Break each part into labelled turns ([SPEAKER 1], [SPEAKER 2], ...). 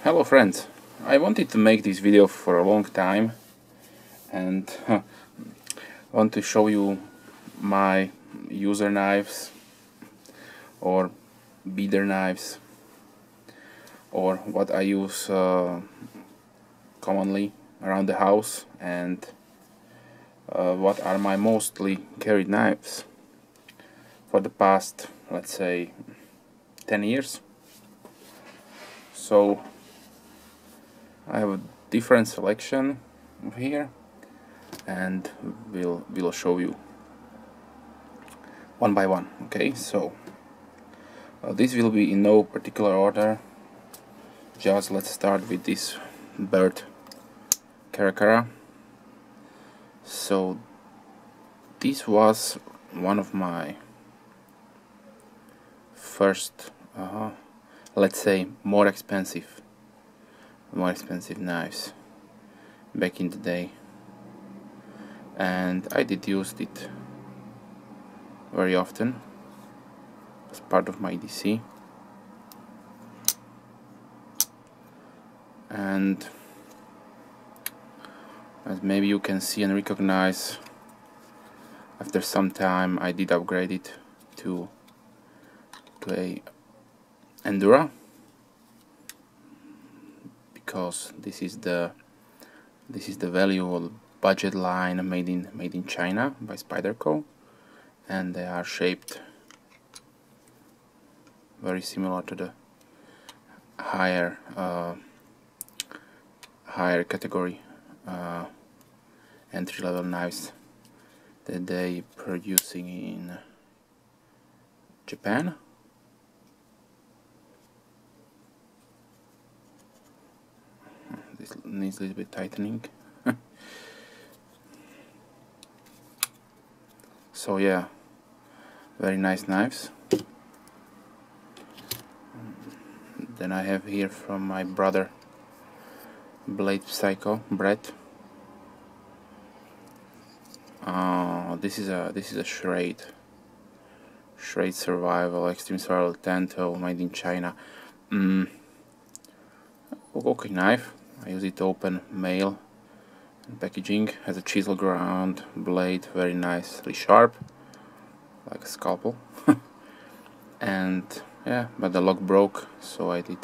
[SPEAKER 1] Hello friends, I wanted to make this video for a long time and want to show you my user knives or beater knives or what I use commonly around the house and what are my mostly carried knives for the past, let's say, 10 years. So I have a different selection here and we'll show you one by one. Okay, so this will be in no particular order. Just let's start with this bird caracara. So this was one of my first let's say more expensive knives back in the day, and I did use it very often as part of my EDC. And as maybe you can see and recognize, after some time I did upgrade it to a Endura, because this is the valuable budget line made in China by Spyderco, and they are shaped very similar to the higher category entry-level knives that they producing in Japan. This needs a little bit tightening. So yeah, very nice knives. Then I have here from my brother Blade Psycho Brett. This is a Schrade Survival Extreme Survival Tanto, made in China. Okay knife. I use it to open mail and packaging. Has a chisel ground blade, very nicely sharp, like a scalpel. And yeah, but the lock broke, so I did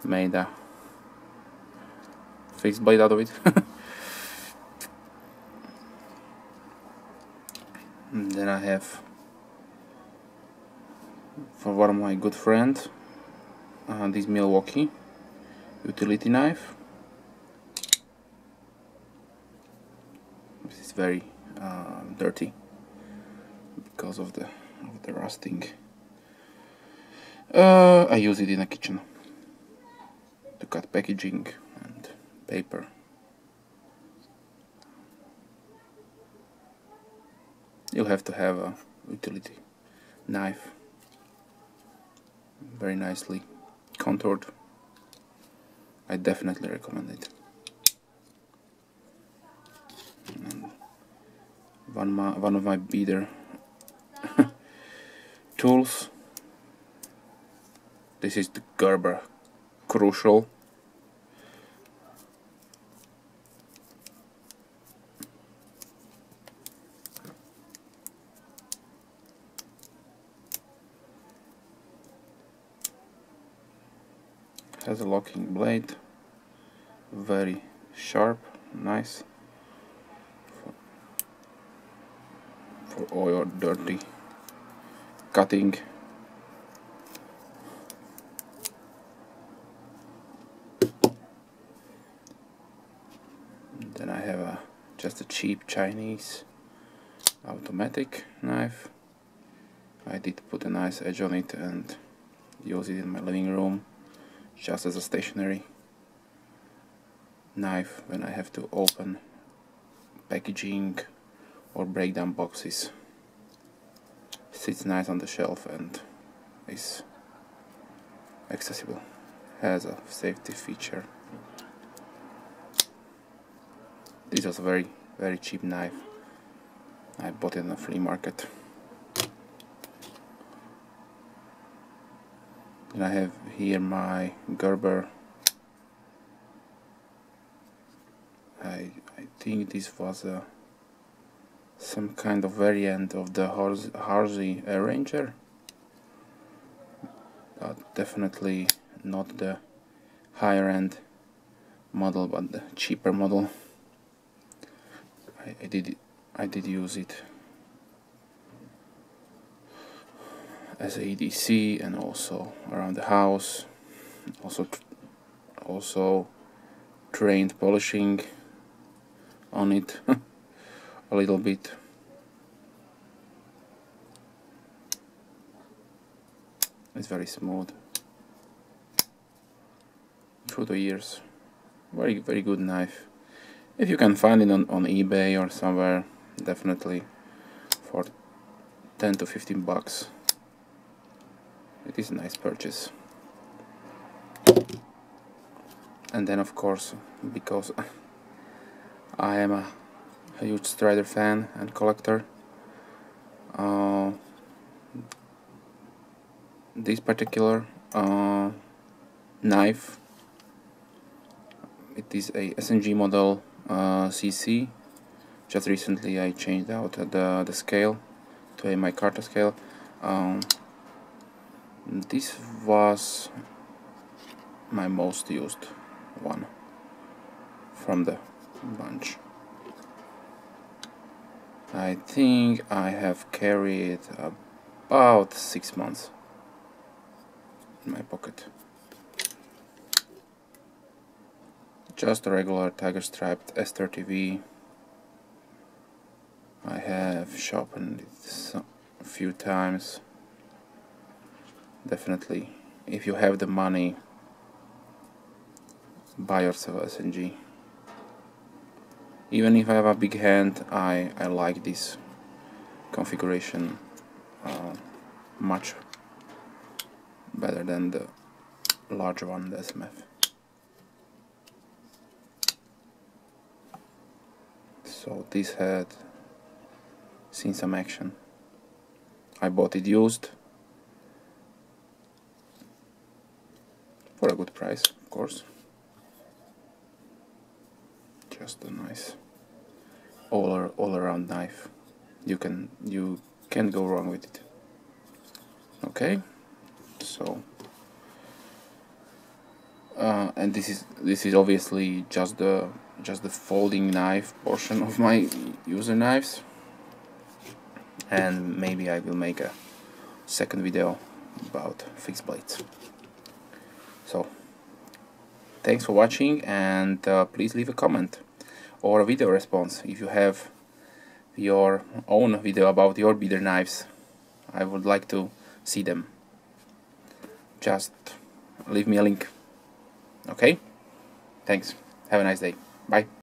[SPEAKER 1] made a fixed blade out of it. And then I have for one of my good friends this Milwaukee utility knife. This is very dirty because of the rusting. I use it in the kitchen to cut packaging and paper. You have to have a utility knife, very nicely contoured. I definitely recommend it. And one of my beater tools. This is the Gerber Crucial. Has a locking blade, very sharp, nice for all your dirty cutting. Then I have just a cheap Chinese automatic knife. I did put a nice edge on it and use it in my living room just as a stationary knife when I have to open packaging or break down boxes. Sits nice on the shelf and is accessible. Has a safety feature. This was a very cheap knife. I bought it in a flea market. And I have here my Gerber think this was some kind of variant of the Harzi Ranger, but definitely not the higher end model, but the cheaper model. I did use it as a EDC and also around the house. Also trained polishing on it a little bit. It's very smooth through the years. Very good knife. If you can find it on eBay or somewhere, definitely for 10 to 15 bucks. It is a nice purchase. And then of course, because I am a huge Schrade fan and collector, this particular knife, it is a SNG model CC. Just recently I changed out the scale to a micarta scale. This was my most used one from the bunch. I think I have carried about 6 months in my pocket. Just a regular tiger striped S30V. I have sharpened it a few times. Definitely, if you have the money, buy yourself a SNG. Even if I have a big hand, I like this configuration much better than the larger one, the SMF. So this had seen some action. I bought it used for a good price, of course. Just a nice all around knife. You can't go wrong with it. Okay, so and this is obviously just the folding knife portion of my user knives, and maybe I will make a second video about fixed blades. So thanks for watching, and please leave a comment or a video response if you have your own video about your beater knives. I would like to see them. Just leave me a link. Okay? Thanks. Have a nice day. Bye.